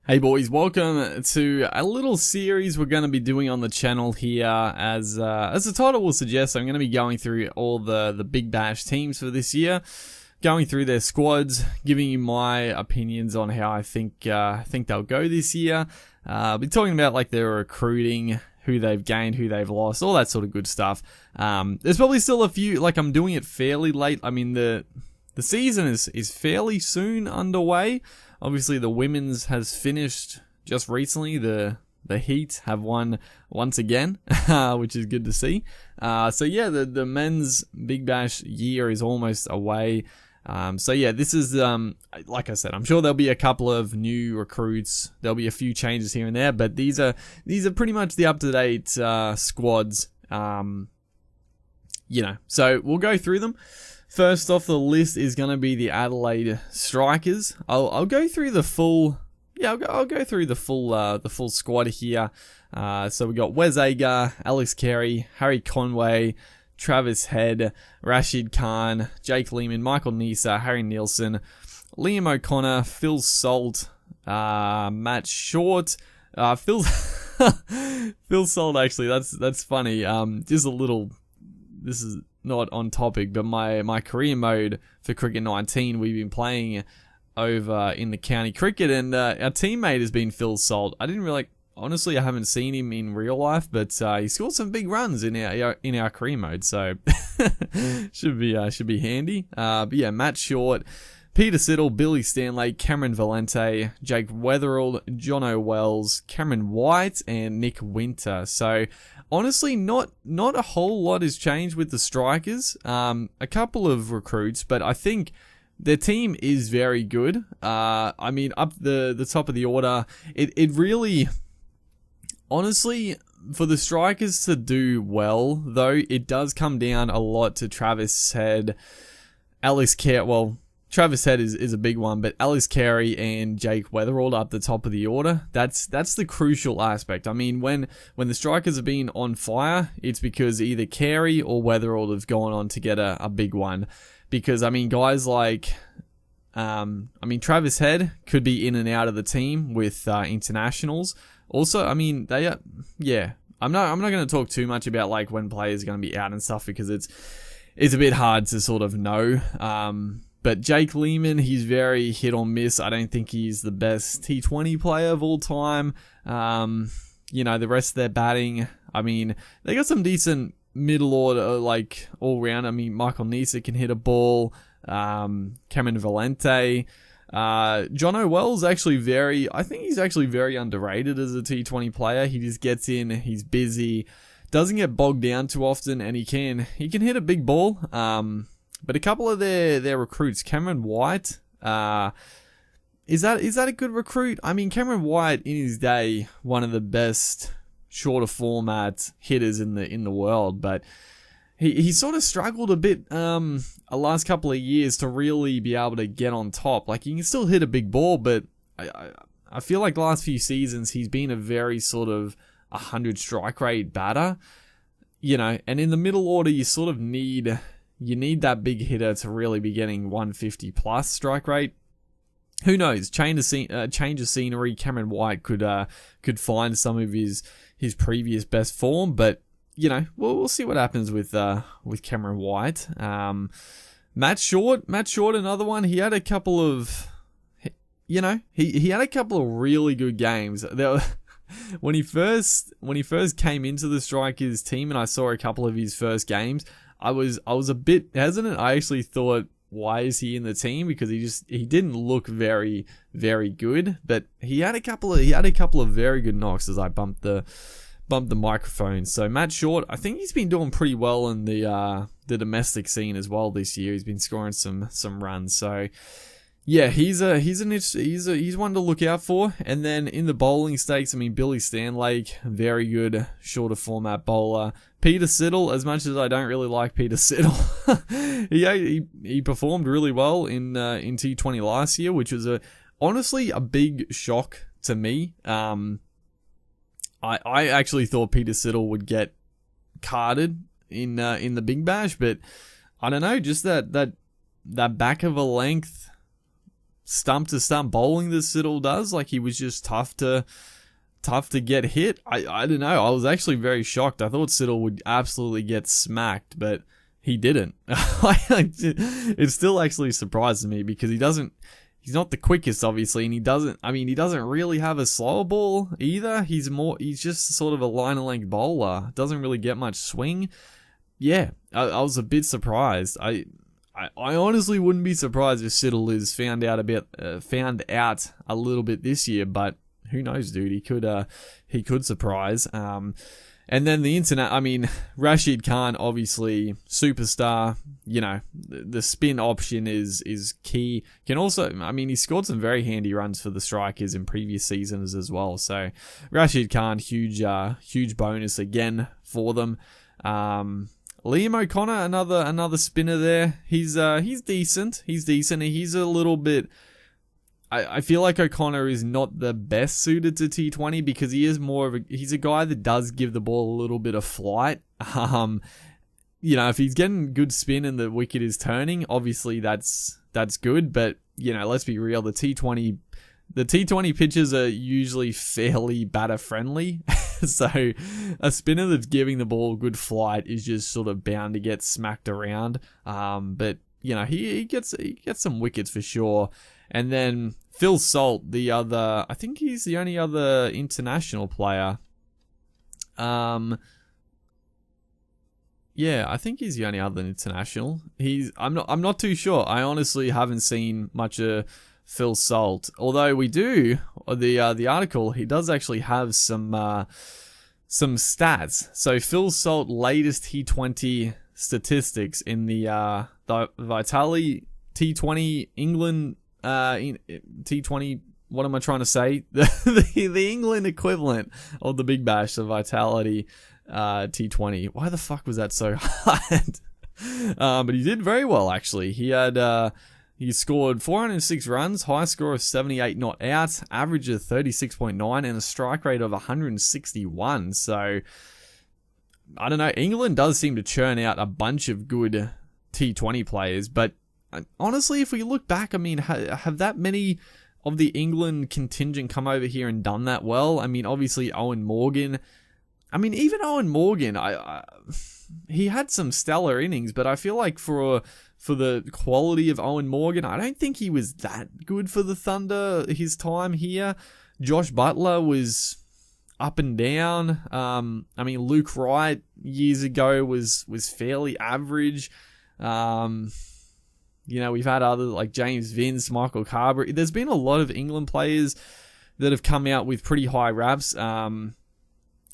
Hey boys, welcome to a little series we're going to be doing on the channel here. As the title will suggest, I'm going to be going through all the Big Bash teams for this year, going through their squads, giving you my opinions on how I think they'll go this year. I'll be talking about like their recruiting, who they've gained, who they've lost, all that sort of good stuff. There's probably still a few, like I'm doing it fairly late. I mean, the season is fairly soon underway. Obviously, the women's has finished just recently. The Heat have won once again, which is good to see. So yeah, the men's Big Bash year is almost away. So yeah, this is, like I said, I'm sure there'll be a couple of new recruits. There'll be a few changes here and there, but these are pretty much the up-to-date squads. So we'll go through them. First off the list is going to be the Adelaide Strikers. I'll go through the full. Yeah, I'll go through the full squad here. So we got Wes Agar, Alex Carey, Harry Conway, Travis Head, Rashid Khan, Jake Lehman, Michael Nisa, Harry Nielsen, Liam O'Connor, Phil Salt, Matt Short, Phil Salt. Actually, that's funny. Just a little. This is not on topic, but my career mode for Cricket 19, we've been playing over in the county cricket, and our teammate has been Phil Salt. I didn't really, honestly, I haven't seen him in real life, but he scored some big runs in our career mode, so should be handy. But yeah, Matt Short, Peter Siddle, Billy Stanley, Cameron Valente, Jake Weatherall, Jono Wells, Cameron White, and Nick Winter. So honestly, not a whole lot has changed with the Strikers. A couple of recruits, but I think their team is very good. I mean, up the top of the order, it really, honestly, for the Strikers to do well, though, it does come down a lot to Travis Head, Alex Carey. Well, Travis Head is a big one, but Alex Carey and Jake Weatherall up the top of the order. That's the crucial aspect. I mean, when the Strikers have been on fire, it's because either Carey or Weatherall have gone on to get a big one. Because, I mean, guys like, Travis Head could be in and out of the team with internationals. Also, I mean, they are, yeah. I'm not going to talk too much about like when players are going to be out and stuff, because it's a bit hard to sort of know. But Jake Lehman, he's very hit or miss. I don't think he's the best T20 player of all time. The rest of their batting, I mean, they got some decent middle order, like all round. I mean, Michael Nisa can hit a ball. Cameron Valente. Jono Wells I think he's actually very underrated as a T20 player. He just gets in, he's busy, doesn't get bogged down too often, and he can hit a big ball. But a couple of their recruits, Cameron White, is that a good recruit? I mean, Cameron White in his day, one of the best shorter format hitters in the world, but he sort of struggled a bit the last couple of years to really be able to get on top. Like, he can still hit a big ball, but I feel like the last few seasons he's been a very sort of 100 strike rate batter, and in the middle order you sort of need that big hitter to really be getting 150 plus strike rate. Who knows? Change of scenery. Cameron White could find some of his previous best form, but we'll see what happens with Cameron White. Matt Short, another one. He had a couple of, he had a couple of really good games. When he first came into the Strikers team, and I saw a couple of his first games, I was a bit hesitant. I actually thought, why is he in the team? Because he didn't look very, very good. But he had a couple of very good knocks as I bumped the microphone. So Matt Short, I think he's been doing pretty well in the domestic scene as well this year. He's been scoring some runs. So yeah, he's one to look out for. And then in the bowling stakes, I mean, Billy Stanley, very good shorter format bowler. Peter Siddle, as much as I don't really like Peter Siddle, he performed really well in T20 last year, which was honestly a big shock to me. I actually thought Peter Siddle would get carded in the Big Bash, but I don't know, just that back of a length stump to stump bowling that Siddle does. Like, he was just tough to get hit. I don't know. I was actually very shocked. I thought Siddle would absolutely get smacked, but he didn't. It still actually surprises me because he's not the quickest, obviously, and he doesn't really have a slower ball either. He's just sort of a line of length bowler. Doesn't really get much swing. Yeah, I was a bit surprised. I honestly wouldn't be surprised if Siddle is found out a little bit this year, but who knows, dude? He could surprise. And then Rashid Khan, obviously superstar. You know, the spin option is key. Can also, he scored some very handy runs for the Strikers in previous seasons as well. So Rashid Khan, huge bonus again for them. Liam O'Connor, another spinner there. He's decent. He's a little bit. I feel like O'Connor is not the best suited to T20 because he is he's a guy that does give the ball a little bit of flight. If he's getting good spin and the wicket is turning, obviously that's good. But let's be real, the T20 pitches are usually fairly batter friendly. So a spinner that's giving the ball good flight is just sort of bound to get smacked around. But he gets some wickets for sure. And then Phil Salt, I think he's the only other international player. Yeah, I think he's the only other international. I'm not too sure. I honestly haven't seen much of Phil Salt. Although we do, the article, he does actually have some stats. So Phil Salt latest T20 statistics in the Vitality T20 England T20, what am I trying to say? the England equivalent of the Big Bash, the Vitality T20. Why the fuck was that so hard? But he did very well, actually. He scored 406 runs, high score of 78 not out, average of 36.9, and a strike rate of 161. So, I don't know. England does seem to churn out a bunch of good T20 players, but honestly, if we look back, have that many of the England contingent come over here and done that well? Obviously Owen Morgan. Even Owen Morgan, he had some stellar innings, but I feel like for the quality of Owen Morgan, I don't think he was that good for the Thunder his time here. Josh Buttler was up and down. Luke Wright years ago was fairly average. We've had others like James Vince, Michael Carberry. There's been a lot of England players that have come out with pretty high raps.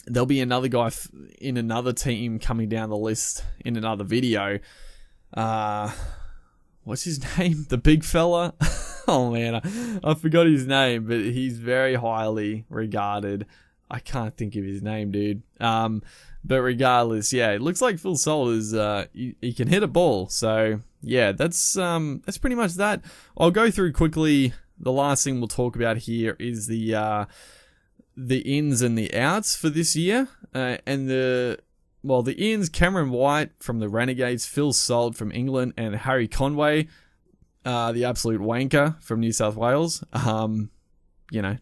There'll be another guy in another team coming down the list in another video. What's his name? The big fella? Oh man, I forgot his name, but he's very highly regarded. I can't think of his name, dude. But regardless, yeah, it looks like Phil Salt is he can hit a ball. So yeah, that's pretty much that. I'll go through quickly. The last thing we'll talk about here is the ins and the outs for this year, and the ins: Cameron White from the Renegades, Phil Salt from England, and Harry Conway, the absolute wanker from New South Wales.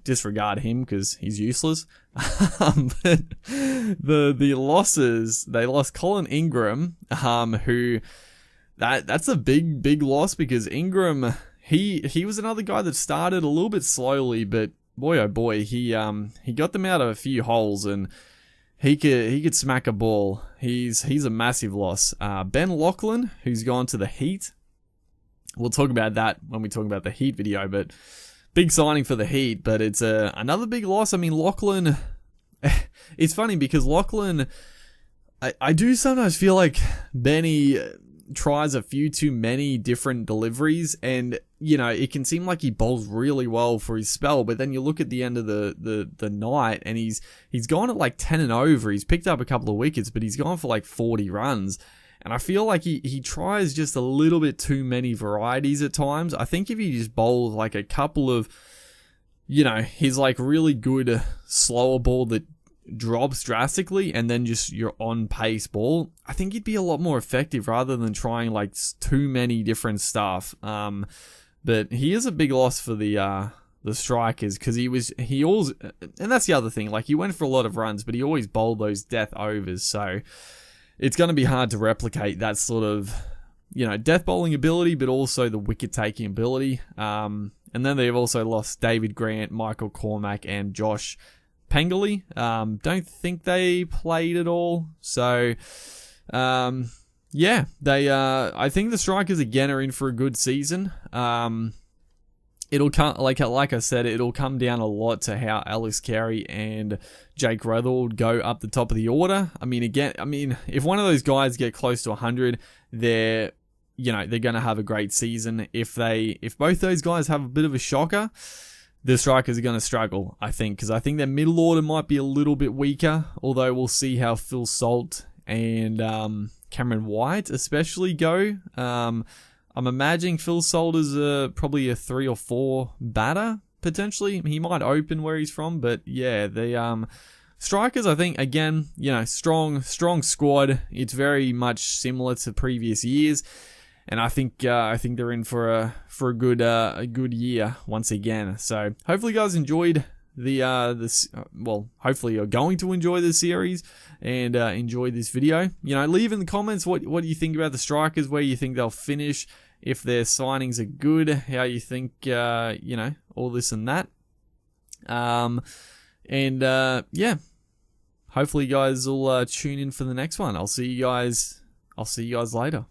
Disregard him because he's useless. But the losses, they lost Colin Ingram, who that's a big loss because Ingram, he was another guy that started a little bit slowly, but boy oh boy, he got them out of a few holes and he could smack a ball. He's a massive loss. Ben Lachlan, who's gone to the Heat. We'll talk about that when we talk about the Heat video, but big signing for the Heat, but it's another big loss. Lachlan, it's funny because Lachlan, I do sometimes feel like Benny tries a few too many different deliveries, and it can seem like he bowls really well for his spell, but then you look at the end of the night and he's gone at like 10 and over. He's picked up a couple of wickets, but he's gone for like 40 runs. And I feel like he tries just a little bit too many varieties at times. I think if he just bowls like a couple of, his like really good slower ball that drops drastically and then just your on pace ball, I think he'd be a lot more effective rather than trying like too many different stuff. But he is a big loss for the strikers, because he always, and that's the other thing, like he went for a lot of runs, but he always bowled those death overs, so it's going to be hard to replicate that sort of, death bowling ability, but also the wicket taking ability. And then they've also lost David Grant, Michael Cormack, and Josh Pengoli. Don't think they played at all, so yeah, I think the strikers again are in for a good season. It'll come, like I said, it'll come down a lot to how Alex Carey and Jake Rutherford go up the top of the order. If one of those guys get close to 100, they're going to have a great season. If both those guys have a bit of a shocker, the strikers are going to struggle, I think, because I think their middle order might be a little bit weaker, although we'll see how Phil Salt and Cameron White especially go. I'm imagining Phil Salt is probably a 3 or 4 batter, potentially. He might open where he's from, but yeah, the strikers, I think, again, strong squad. It's very much similar to previous years, and I think they're in for a good year once again. So hopefully, you guys enjoyed hopefully you're going to enjoy this series and enjoy this video. Leave in the comments what do you think about the strikers, where you think they'll finish, if their signings are good, how you think, all this and that. Yeah, hopefully you guys will tune in for the next one. I'll see you guys later.